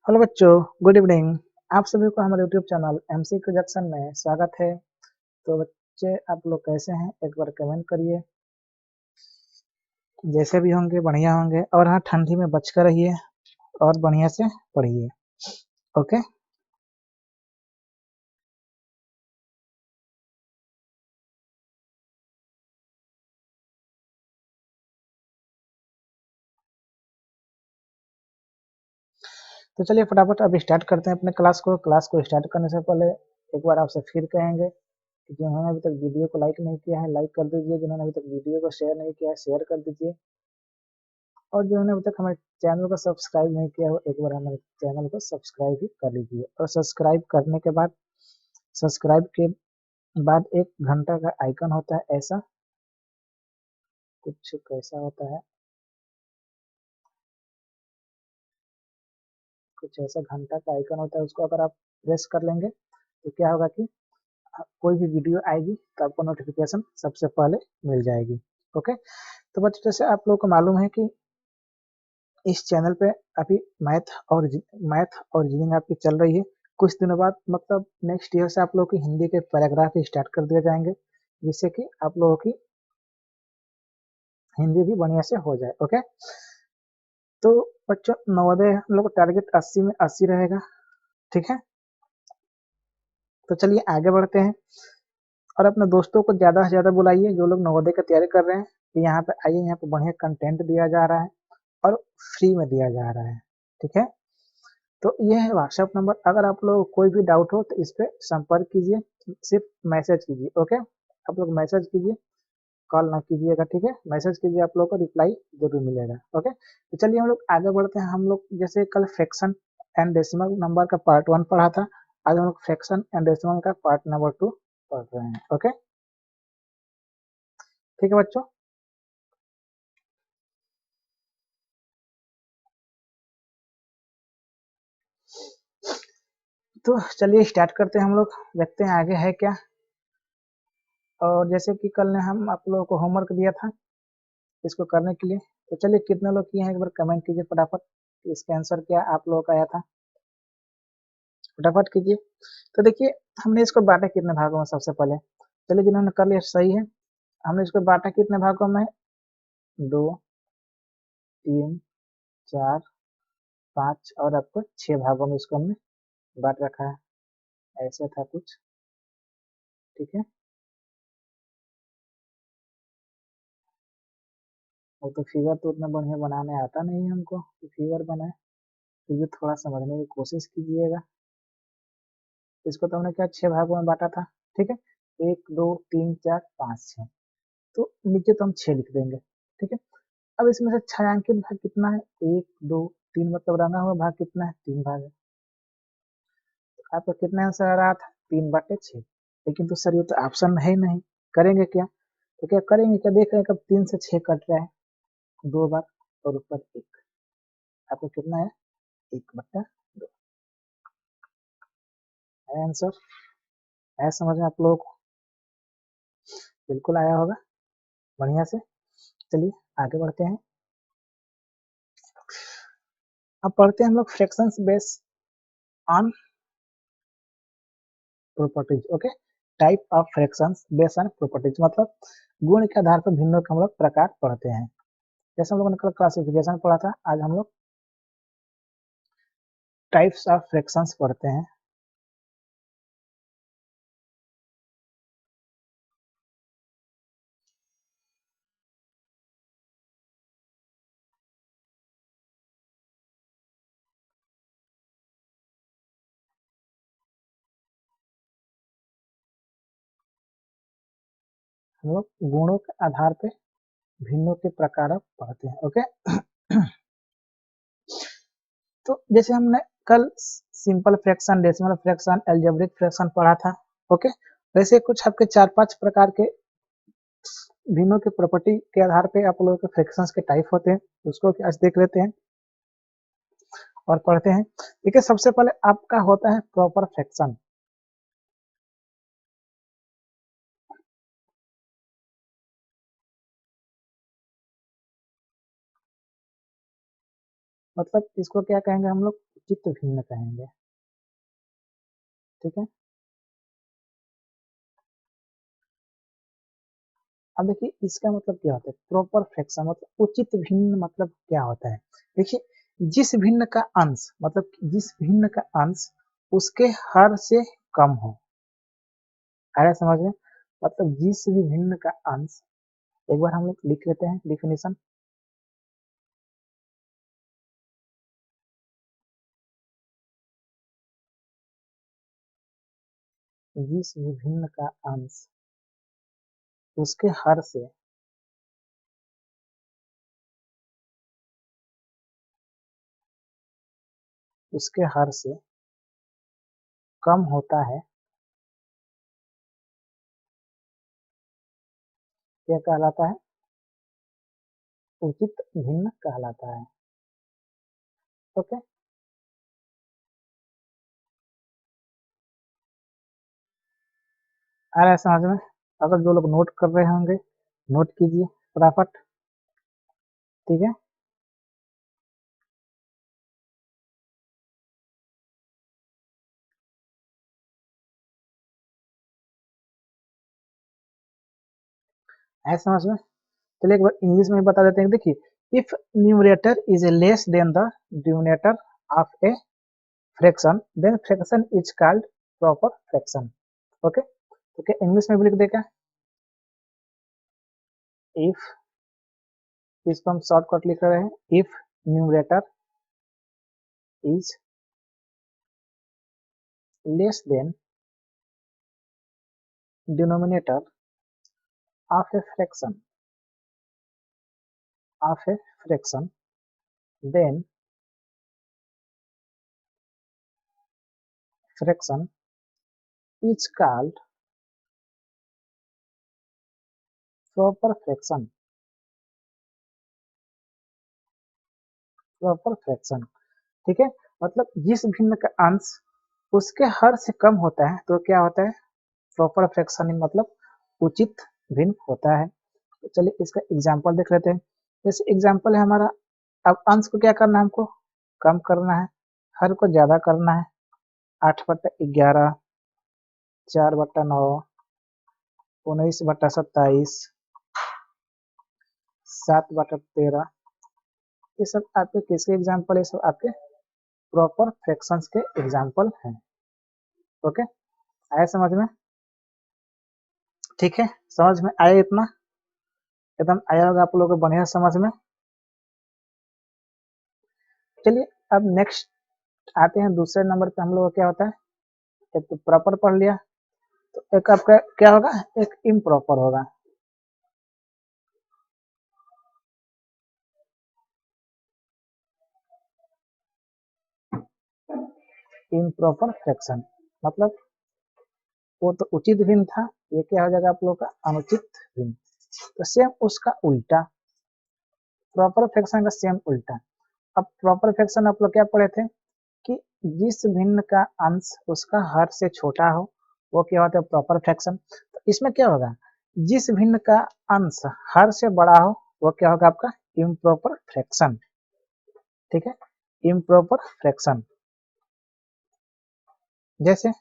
Hello बच्चों, good evening. आप सभी को हमारे यूट्यूब चैनल एमसीक्यू जंक्शन में स्वागत है। तो बच्चे, आप लोग कैसे हैं? एक बार कमेंट करिए। जैसे भी होंगे बढ़िया होंगे, और हाँ, ठंडी में बच कर रहिए और बढ़िया से पढ़िए। ओके। तो चलिए फटाफट अब स्टार्ट करते हैं अपने क्लास को स्टार्ट करने से पहले एक बार आपसे फिर कहेंगे कि जिन्होंने अभी तक वीडियो को लाइक नहीं किया है, लाइक कर दीजिए। जिन्होंने अभी तक वीडियो को शेयर नहीं किया है, शेयर कर दीजिए। और जिन्होंने अभी तक हमारे चैनल को सब्सक्राइब नहीं किया हो, एक बार हमारे चैनल को सब्सक्राइब भी कर लीजिए। और सब्सक्राइब करने के बाद, सब्सक्राइब के बाद एक घंटा का आइकन होता है, ऐसा कुछ कैसा होता है, कुछ ऐसा घंटा का आइकन होता है। उसको अगर आप प्रेस कर लेंगे तो क्या होगा कि कोई भी वीडियो आएगी तो आपको नोटिफिकेशन सबसे पहले मिल जाएगी। ओके। तो बच्चों, जैसे आप लोगों को मालूम है कि इस चैनल पे अभी मैथ और रीजनिंग आपकी चल रही है। कुछ दिनों बाद, मतलब नेक्स्ट ईयर से, आप लोगों की हिंदी के पैराग्राफ स्टार्ट कर दिए जाएंगे, जिससे कि आप लोगों की हिंदी भी बढ़िया से हो जाए। ओके। तो बच्चों, नवोदय हम लोग का टारगेट 80 में 80 रहेगा। ठीक है। तो चलिए आगे बढ़ते हैं और अपने दोस्तों को ज़्यादा से ज़्यादा बुलाइए जो लोग नवोदय की तैयारी कर रहे हैं कि यहाँ पे आइए, यहाँ पे बढ़िया कंटेंट दिया जा रहा है और फ्री में दिया जा रहा है। ठीक है। तो ये है व्हाट्सएप नंबर। अगर आप लोग कोई भी डाउट हो तो इस पर संपर्क कीजिए, सिर्फ मैसेज कीजिए। ओके। आप लोग मैसेज कीजिए, कॉल ना कीजिएगा। ठीक है। मैसेज कीजिए, आप लोग को रिप्लाई जरूर मिलेगा। ओके। तो चलिए हम लोग आगे बढ़ते हैं। हम लोग जैसे कल फ्रैक्शन एंड डेसिमल नंबर का पार्ट 1 पढ़ा था, आज हम लोग फ्रैक्शन एंड डेसिमल का पार्ट नंबर 2 पढ़ रहे हैं। ओके। ठीक है बच्चों। तो चलिए स्टार्ट करते हैं हम लोग, देखते हैं आगे है क्या। और जैसे कि कल ने हम आप लोगों को होमवर्क दिया था इसको करने के लिए, तो चलिए कितने लोग किए हैं एक बार कमेंट कीजिए फटाफट कि इसका आंसर क्या आप लोगों का आया था। फटाफट कीजिए। तो देखिए, हमने इसको बांटा कितने भागों में सबसे पहले। चलिए, जिन्होंने कर लिया सही है। हमने इसको बांटा कितने भागों में? 2, 3, 4, 5 और आपको 6 भागों में इसको हमने बांट रखा है। ऐसे था कुछ। ठीक है। और तो फिगर तो उतना बढ़िया बनाने आता नहीं है हमको कि फिगर बनाए, फिर भी थोड़ा समझने की कोशिश कीजिएगा। इसको तो हमने क्या 6 भागों में बांटा था। ठीक है। 1, 2, 3, 4, 5, 6। तो नीचे तो हम 6 लिख देंगे। ठीक है। अब इसमें से छायांकित भाग कितना है? 1, 2, 3, मतलब रंगा हुआ भाग कितना है? 3 भाग है। तो आपका कितना आंसर आ रहा था? 3/6। लेकिन तो सर ये तो ऑप्शन है ही नहीं, करेंगे क्या? तो क्या करेंगे, क्या देख रहे हैं कब 3 से 6 कट रहा है 2 बार और ऊपर 1। आपको कितना है? 1/2 है आंसर। है समझ में आप लोगों को? बिल्कुल आया होगा बढ़िया से। चलिए आगे बढ़ते हैं। अब पढ़ते हैं हम लोग fractions base on properties. Okay. Type of fractions based on properties, मतलब गुण के आधार पर भिन्नों के हम लोग प्रकार पढ़ते हैं। जैसे हम लोगों ने कल क्लासिफिकेशन पढ़ा था, आज हम लोग टाइप्स ऑफ फ्रैक्शंस पढ़ते हैं। हम लोग गुणों के आधार पे भिन्नों के प्रकार पढ़ते हैं। ओके। तो जैसे हमने कल simple fraction, decimal fraction, algebraic fraction पढ़ा था। ओके। वैसे कुछ आपके 4-5 प्रकार के भिन्नों के प्रॉपर्टी के आधार पे आप लोगों के फ्रैक्शंस के टाइप होते हैं, उसको आज देख लेते हैं और पढ़ते हैं। देखिए, सबसे पहले आपका होता है प्रॉपर फ्रैक्शन। मतलब इसको क्या कहेंगे हम लोग? उचित भिन्न कहेंगे। ठीक है, अब देखिए इसका मतलब क्या होता है, प्रॉपर फ्रैक्शन मतलब उचित भिन्न मतलब क्या होता है। देखिए जिस भिन्न का अंश मतलब जिस भिन्न का अंश उसके हर से कम हो, आया समझ में, मतलब जिस भी भिन्न का अंश, एक बार हम लोग लिख लेते हैं डिफिनेशन। जिस भी भिन्न का अंश उसके हर से कम होता है, क्या कहलाता है, उचित भिन्न कहलाता है। ओके, आ रहा है समझ में। अगर जो लोग नोट कर रहे होंगे नोट कीजिए फटाफट। ठीक है, है समझ में। चलिए एक बार इंग्लिश में बता देते हैं। देखिए if numerator is less than the denominator of a fraction then fraction is called proper fraction. Okay, तो क्या इंग्लिश में भी लिख देगा, इफ, इसको हम शॉर्टकट लिख रहे हैं, if numerator is less than denominator of a fraction of a fraction then fraction is called proper fraction. Proper fraction, ठीक है, मतलब जिस भिन्न का अंश उसके हर से कम होता है तो क्या होता है, प्रॉपर फ्रैक्शन मतलब उचित भिन्न होता है। तो चलिए इसका एग्जांपल देख लेते हैं। जैसे एग्जांपल है हमारा, अब अंश को क्या करना है, हमको कम करना है, हर को ज्यादा करना है। 8/11, 4/9, 19/27, 7/13, ये सब आपके किसके एग्जाम्पल, ये सब आपके प्रॉपर फ्रैक्शंस के एग्जाम्पल हैं। ओके, आया समझ में। ठीक है, समझ में आया, इतना एकदम आया होगा आप लोगों को बढ़िया समझ में। चलिए अब नेक्स्ट आते हैं दूसरे नंबर पे, हम लोग का क्या होता है, एक तो प्रॉपर पढ़ लिया, तो एक आपका क्या होगा, एक इम्प्रॉपर होगा। इम्प्रॉपर फ्रैक्शन मतलब वो तो उचित भिन्न था, ये क्या हो जाएगा आप लोग का, अनुचित भिन्न। तो सेम उसका उल्टा, प्रॉपर फ्रैक्शन का सेम उल्टा। अब प्रॉपर फ्रैक्शन आप लोग क्या पढ़े थे कि जिस भिन्न का अंश उसका हर से छोटा हो वो क्या होता है, प्रॉपर फ्रैक्शन। तो इसमें क्या होगा, जिस भिन्न का अंश हर से बड़ा हो वो क्या होगा आपका, इम्प्रॉपर फ्रैक्शन। ठीक है, इम्प्रॉपर फ्रैक्शन। जैसे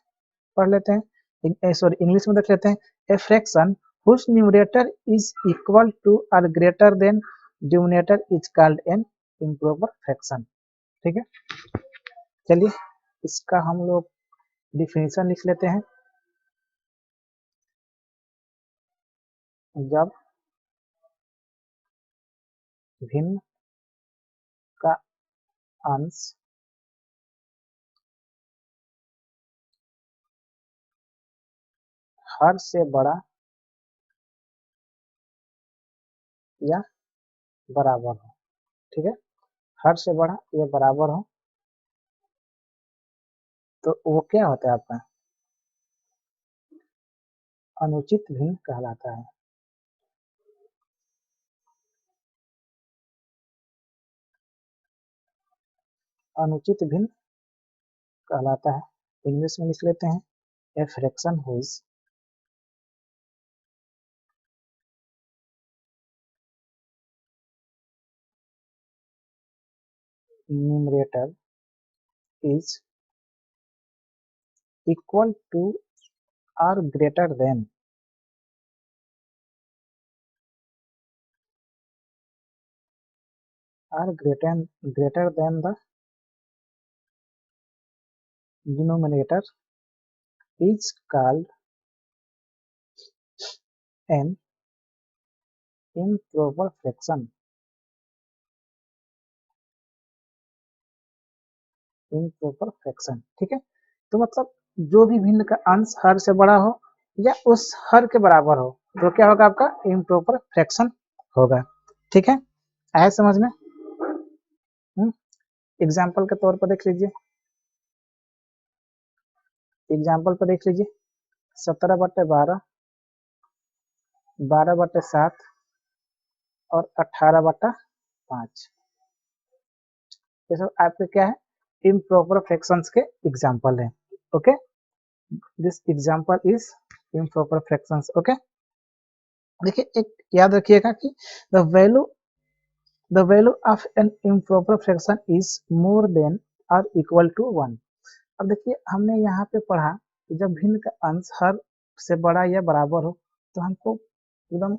पढ़ लेते हैं, सॉरी इंग्लिश में देख लेते हैं, a fraction whose numerator is equal to और greater than denominator is called an improper fraction. ठीक है, चलिए इसका हम लोग डिफिनीशन लिख लेते हैं। जब भिन्न का अंश हर से बड़ा या बराबर हो, ठीक है, हर से बड़ा या बराबर हो तो वो क्या होता है आपका, अनुचित भिन्न कहलाता है। अनुचित भिन्न कहलाता है, इंग्लिश में लिख लेते हैं, a fraction whose numerator is equal to or greater than the denominator is called an improper fraction। Improper fraction, ठीक है। तो मतलब जो भी भिन्न का अंश हर से बड़ा हो या उस हर के बराबर हो तो क्या होगा, आपका इम्प्रॉपर फ्रैक्शन होगा, ठीक है। आया समझ में? एग्जाम्पल के तौर पर देख लीजिए, एग्जाम्पल पर देख लीजिए 17/12, 12/7 और 18/5, ये सब आपके क्या है, इम्प्रॉपर फ्रैक्शंस के एग्जाम्पल हैं। Okay, this example is improper fractions. Okay, देखिए एक याद रखिएगा कि the value of an improper fraction is more than और इक्वल टू 1। अब देखिए हमने यहाँ पे पढ़ा कि जब भिन्न का अंश हर से बड़ा या बराबर हो तो हमको एकदम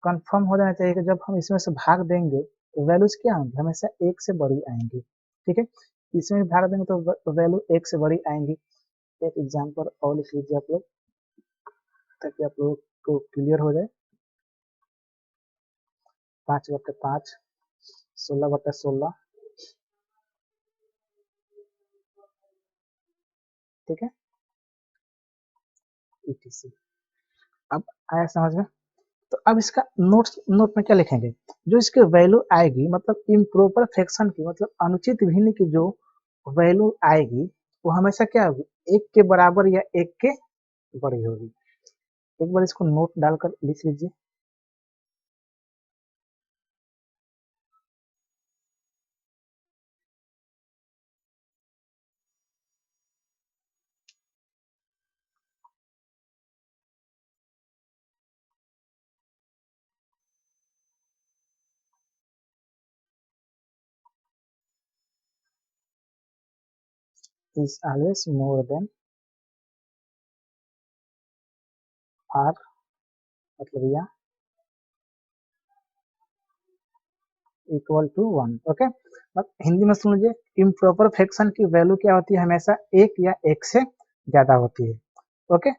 कंफर्म हो जाना चाहिए कि जब हम इसमें से भाग देंगे तो वैल्यूज क्या होंगी, हमेशा एक से बड़ी आएंगी, ठीक है। इसमें भी भाग देंगे तो वैल्यू एक से बड़ी आएंगी। एक एग्जाम्पल और लिख लीजिए आप लोग ताकि आप लोग को क्लियर हो जाए। 5/5, 16/16, ठीक है, etc। अब आया समझ में? तो अब इसका नोट में क्या लिखेंगे, जो इसकी वैल्यू आएगी मतलब इम्प्रॉपर फ्रैक्शन की, मतलब अनुचित भिन्न की जो वैल्यू आएगी वो हमेशा क्या होगी, एक के बराबर या एक के बड़ी होगी। एक बार इसको नोट डालकर लिख लीजिए। Is always more than or, मतलब या इक्वल टू 1। ओके, अब हिंदी में सुन लीजिए, इम्प्रॉपर फ्रैक्शन की वैल्यू क्या होती है, हमेशा एक या एक से ज्यादा होती है। ओके,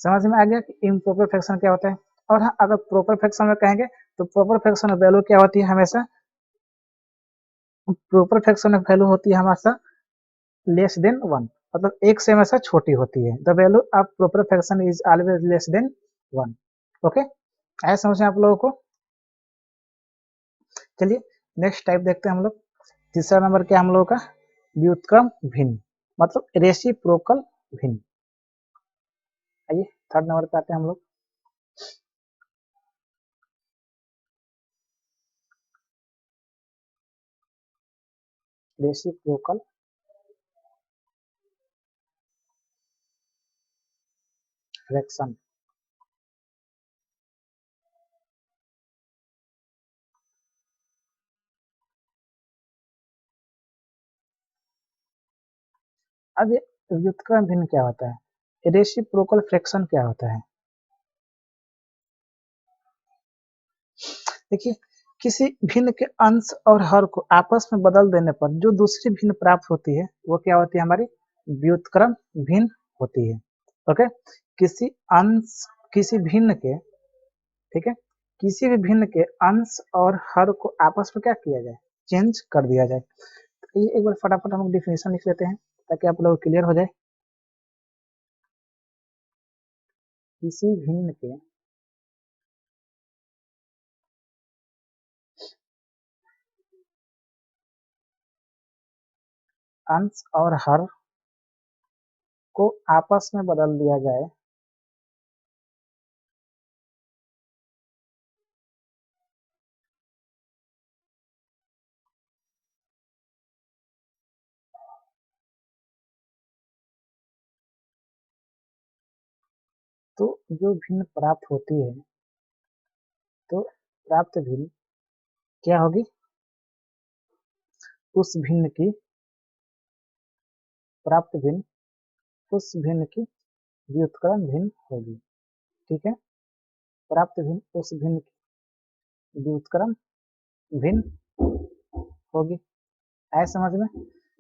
समझ में आ गया कि इम्प्रॉपर फ्रैक्शन क्या होता है। और हाँ, अगर प्रॉपर फ्रैक्शन में कहेंगे तो प्रॉपर फ्रैक्शन वैल्यू क्या होती है, हमेशा प्रॉपर फ्रैक्शन वैल्यू होती है हमेशा लेस देन 1, मतलब एक से हमेशा छोटी होती है। The value of proper fraction is always less than 1। Okay, ऐसा समझ में आप लोगों को? चलिए नेक्स्ट टाइप देखते हैं हम लोग। तीसरा नंबर क्या हम लोगों का, व्युत्क्रम भिन्न, मतलब रेसिप्रोकल भिन्न। आइए थर्ड नंबर पे आते हैं हम लोग। Reciprocal fraction. अब ये व्युत्क्रम भिन्न क्या होता है, रेसिप्रोकल फ्रैक्शन क्या होता है? देखिए किसी भिन्न के अंश और हर को आपस में बदल देने पर जो दूसरी भिन्न प्राप्त होती है वो क्या होती है, हमारी व्युत्क्रम भिन्न होती है। ओके, किसी अंश, किसी भिन्न के, ठीक है, किसी भी भिन्न के अंश और हर को आपस में क्या किया जाए, चेंज कर दिया जाए। तो ये एक बार फटाफट हम डिफिनेशन लिख लेते हैं ताकि आप लोग क्लियर हो जाए। किसी भिन्न के अंश और हर को आपस में बदल दिया जाए तो जो भिन्न प्राप्त होती है, तो प्राप्त भिन्न क्या होगी, उस भिन्न की प्राप्त भिन्न उस भिन्न की व्युत्क्रम भिन्न होगी। ठीक है, प्राप्त भिन्न उस भिन्न की व्युत्क्रम भिन्न होगी। आया समझ में?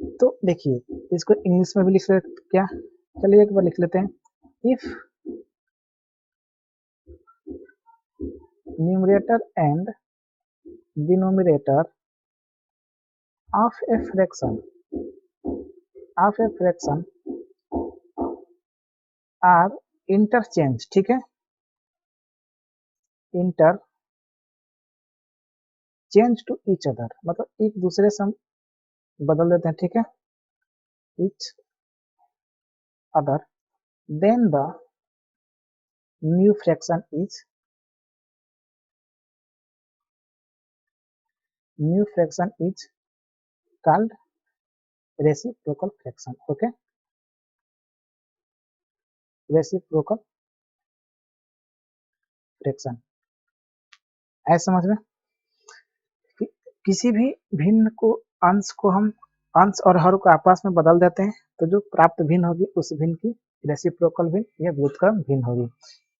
तो देखिए इसको इंग्लिश में भी लिख लेते क्या, चलिए एक बार लिख लेते हैं। If numerator and denominator of a fraction are interchange, ठीक है, इंटरचेंज टू ईच अदर, मतलब एक दूसरे से हम बदल देते हैं, ठीक है, each other, then the new fraction is called reciprocal fraction. Okay, reciprocal fraction. ऐसा समझ में कि किसी भी भिन्न को अंश को हम अंश और हर को आपस में बदल देते हैं, तो जो प्राप्त भिन्न होगी उस भिन्न की रेसिप्रोकल भिन्न या व्युत्क्रम भिन्न होगी।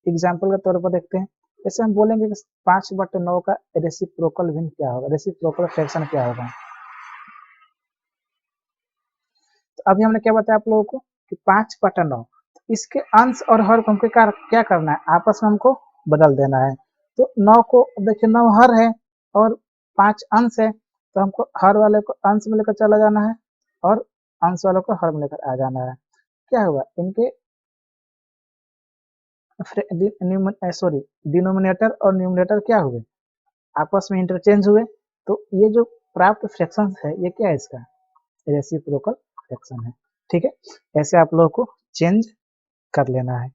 एग्जाम्पल के तौर पर देखते हैं, जैसे हम बोलेंगे कि 5/9 का रेसिप्रोकल भिन्न क्या होगा, रेसिप्रोकल फ्रैक्शन क्या होगा। तो अभी हमने क्या बताया आप लोगों को कि 5/9, इसके अंश और हर को हमको क्या करना है, आपस में हमको बदल देना है। तो 9 को देखिए 9 हर है और 5 अंश है, तो हमको हर वाले को अंश में लेकर चला जाना है और अंश वाले को हर में लेकर आ जाना है। क्या हुआ, इनके डिनोमिनेटर और न्यूमरेटर क्या हुए, आपस में इंटरचेंज हुए। तो ये जो प्राप्त फ्रैक्शन है ये क्या है, इसका रेसिप्रोकल फ्रैक्शन है। ठीक है, ऐसे आप लोगों को चेंज कर लेना है।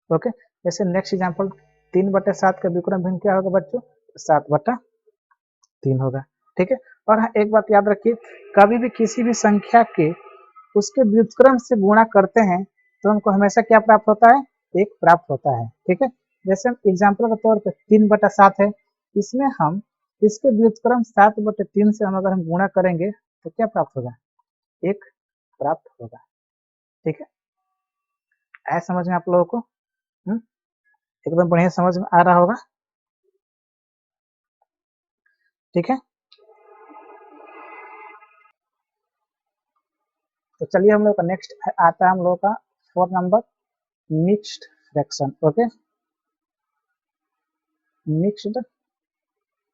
ओके, जैसे नेक्स्ट एग्जांपल 3/7 का विक्रम भिन्न क्या होगा बच्चों, 7/3 होगा। ठीक है, और हाँ एक बात याद रखिए, कभी भी किसी भी संख्या के उसके व्युत्क्रम से गुणा करते हैं तो हमको हमेशा क्या प्राप्त होता है, 1 प्राप्त होता है। ठीक है, जैसे हम एग्जाम्पल के तौर पर 3/7 है, इसमें हम इसके व्युत्क्रम 7/3 से हम अगर हम गुणा करेंगे तो क्या प्राप्त होगा, 1 प्राप्त होगा। ठीक है, ऐसा समझ में आप लोगों को एकदम बढ़िया समझ में आ रहा होगा। ठीक है, तो चलिए हम लोग का नेक्स्ट आता है हम लोग का 4 number, mixed fraction. Okay, mixed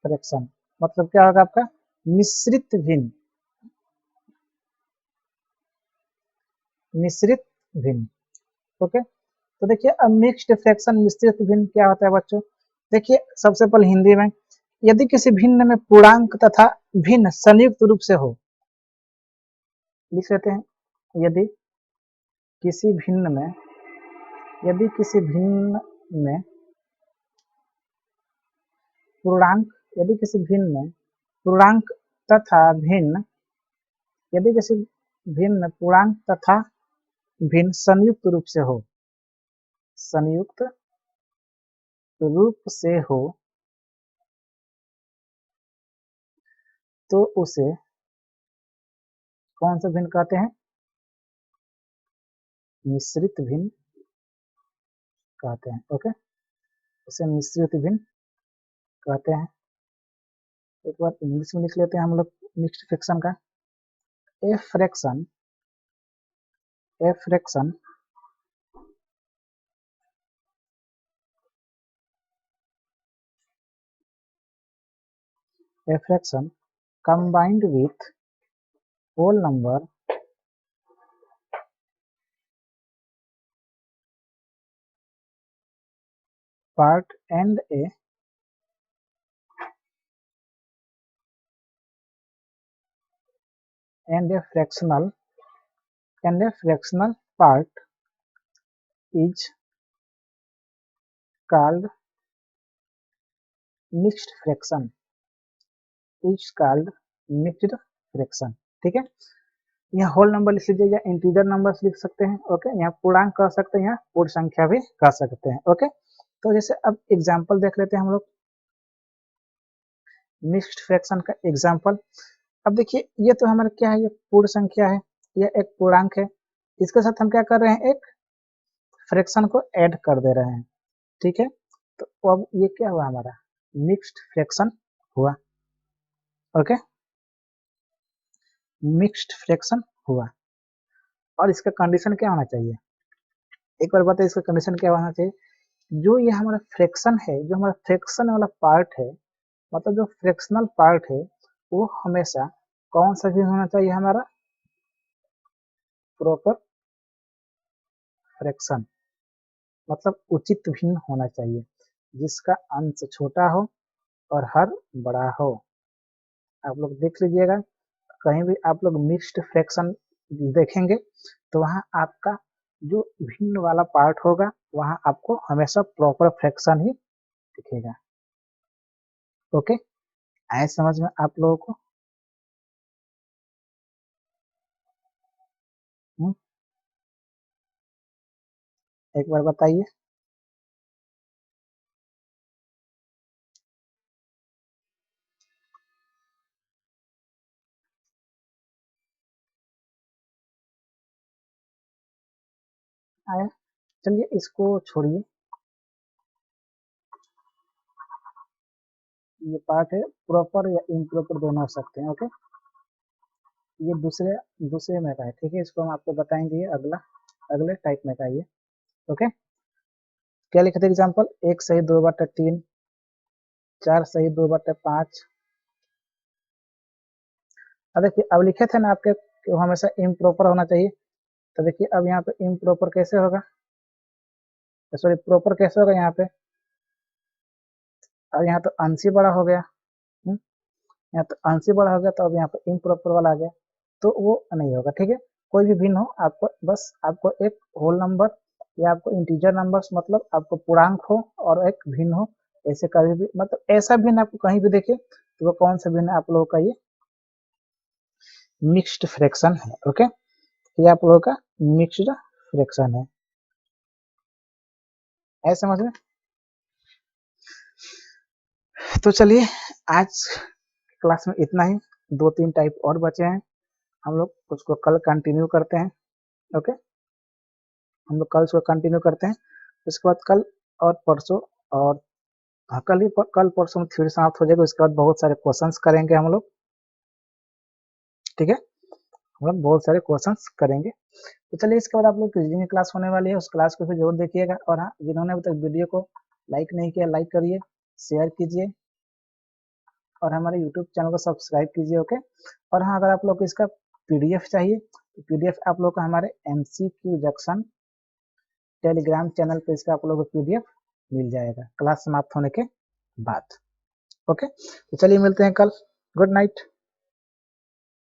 fraction मतलब क्या होगा आपका, मिश्रित भिन्न, मिश्रित भिन्न। ओके, तो देखिए अब मिक्स्ड फ्रैक्शन मिश्रित भिन्न क्या होता है बच्चों, देखिए सबसे पहले हिंदी में, यदि किसी भिन्न में पूर्णांक तथा भिन्न संयुक्त रूप से हो, लिख लेते हैं, यदि किसी भिन्न में, यदि किसी भिन्न में पूर्णांक, यदि किसी भिन्न में पूर्णांक तथा भिन्न, यदि किसी भिन्न पूर्णांक तथा भिन्न संयुक्त रूप से हो, संयुक्त रूप से हो, तो उसे कौन सा भिन्न कहते हैं, मिश्रित भिन्न कहते हैं। ओके, उसे मिश्रित भिन्न कहते हैं। एक बार इंग्लिश में लिख लेते हैं हम लोग मिक्स्ड फ्रैक्शन का, a fraction, a fraction a fraction combined with whole number part and a fractional part is called mixed fraction, is called mixed fraction। ठीक है, यहाँ होल नंबर लिख लीजिए या इंटीजर नंबर लिख सकते हैं। ओके, यहाँ पूर्णांक कह सकते हैं, यहाँ पूर्ण संख्या भी कह सकते हैं। ओके, तो जैसे अब एग्जांपल देख लेते हैं हम लोग मिक्स्ड फ्रैक्शन का एग्जांपल। अब देखिए ये तो हमारा क्या है, ये पूर्ण संख्या है, यह एक पूर्णांक है, इसके साथ हम क्या कर रहे हैं, एक फ्रैक्शन को ऐड कर दे रहे हैं, ठीक है। तो अब ये क्या हुआ, हमारा मिक्स्ड फ्रैक्शन हुआ, ओके, मिक्स्ड फ्रैक्शन हुआ। और इसका कंडीशन क्या होना चाहिए, एक बार बताइए इसका कंडीशन क्या होना चाहिए। जो ये हमारा फ्रैक्शन है, जो हमारा फ्रैक्शन वाला पार्ट है, मतलब जो फ्रैक्शनल पार्ट है, वो हमेशा कौन सा भी होना चाहिए, हमारा प्रॉपर फ्रैक्शन, मतलब उचित भिन्न होना चाहिए, जिसका अंश छोटा हो और हर बड़ा हो। आप लोग देख लीजिएगा, कहीं भी आप लोग मिक्स्ड फ्रैक्शन देखेंगे तो वहां आपका जो भिन्न वाला पार्ट होगा वहां आपको हमेशा प्रॉपर फ्रैक्शन ही दिखेगा, ओके। आए समझ में आप लोगों को? हम्म, एक बार बताइए। आया, चलिए इसको छोड़िए, ये पार्ट है, प्रॉपर या इम्प्रॉपर दोनों हो सकते हैं, ओके। ये दूसरे दूसरे में का है, ठीक है, इसको हम आपको बताएंगे, ये अगला अगले टाइप में का, ये ओके। क्या लिखे थे एग्जाम्पल, 1/2/3, 4/2/5। अब देखिए, अब लिखे थे ना आपके कि वो हमेशा इम्प्रॉपर होना चाहिए, तो देखिए अब यहाँ पे इम्प्रॉपर कैसे होगा, सॉरी प्रॉपर कैसे होगा यहाँ पे। अब यहाँ तो अंश ही बड़ा हो गया, यहाँ तो अंश ही बड़ा हो गया, तो अब यहाँ पे इम्प्रॉपर वाला आ गया, तो वो नहीं होगा, ठीक है। कोई भी भिन्न हो, आपको बस आपको एक होल नंबर या आपको इंटीजर नंबर्स, मतलब आपको पूर्णांक हो और एक भिन्न हो, ऐसे कभी भी, मतलब ऐसा भिन्न आपको कहीं भी देखे तो वो कौन सा भिन्न आप लोगों का ये मिक्स्ड फ्रैक्शन है, ओके। ये आप लोगों का मिक्स्ड फ्रैक्शन है, ऐसे समझ में। तो चलिए आज क्लास में इतना ही, 2-3 टाइप और बचे हैं, हम लोग उसको कल कंटिन्यू करते हैं, ओके। हम लोग कल उसको कंटिन्यू करते हैं, उसके बाद कल और परसों, और हाँ, कल परसों में थ्योरी समाप्त हो जाएगा, उसके बाद बहुत सारे क्वेश्चंस करेंगे हम लोग, ठीक है। हम लोग बहुत सारे क्वेश्चंस करेंगे। तो चलिए इसके बाद आप लोग रीजनिंग की क्लास होने वाली है, उस क्लास को भी जरूर देखिएगा। और हाँ, जिन्होंने अभी तक वीडियो को लाइक नहीं किया, लाइक करिए, शेयर कीजिए, और हमारे यूट्यूब चैनल को सब्सक्राइब कीजिए, ओके। और हाँ, अगर आप लोग को इसका पीडीएफ चाहिए तो पीडीएफ आप लोग को हमारे एमसीक्यू जंक्शन टेलीग्राम चैनल पे इसका आप लोग को पीडीएफ मिल जाएगा क्लास समाप्त होने के बाद, ओके। तो चलिए मिलते हैं कल, गुड नाइट।